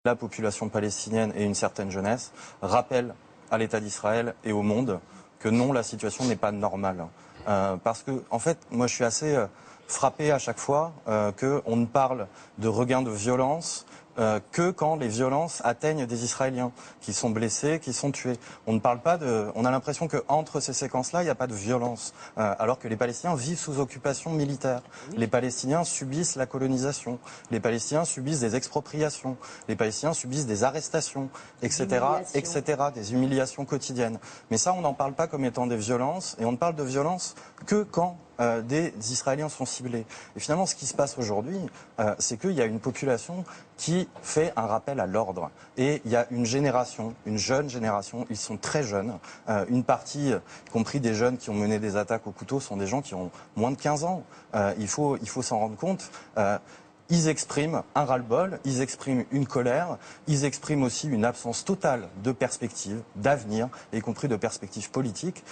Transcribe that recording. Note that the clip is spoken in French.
la population palestinienne et une certaine jeunesse rappellent à l'État d'Israël et au monde que non, la situation n'est pas normale. Parce que, en fait, moi je suis assez frappé à chaque fois qu'on ne parle de regain de violence que quand les violences atteignent des Israéliens qui sont blessés, qui sont tués. On ne parle pas de. On a l'impression qu'entre ces séquences-là, il n'y a pas de violence, alors que les Palestiniens vivent sous occupation militaire. Les Palestiniens subissent la colonisation. Les Palestiniens subissent des expropriations. Les Palestiniens subissent des arrestations, etc., etc., des humiliations quotidiennes. Mais ça, on n'en parle pas comme étant des violences, et on ne parle de violence que quand des Israéliens sont ciblés. Et finalement, ce qui se passe aujourd'hui, c'est qu'il y a une population qui fait un rappel à l'ordre. Et il y a une génération, une jeune génération, ils sont très jeunes. Une partie, y compris des jeunes qui ont mené des attaques au couteau, sont des gens qui ont moins de 15 ans. Il faut s'en rendre compte. Ils expriment un ras-le-bol, ils expriment une colère, ils expriment aussi une absence totale de perspective, d'avenir, y compris de perspective politique.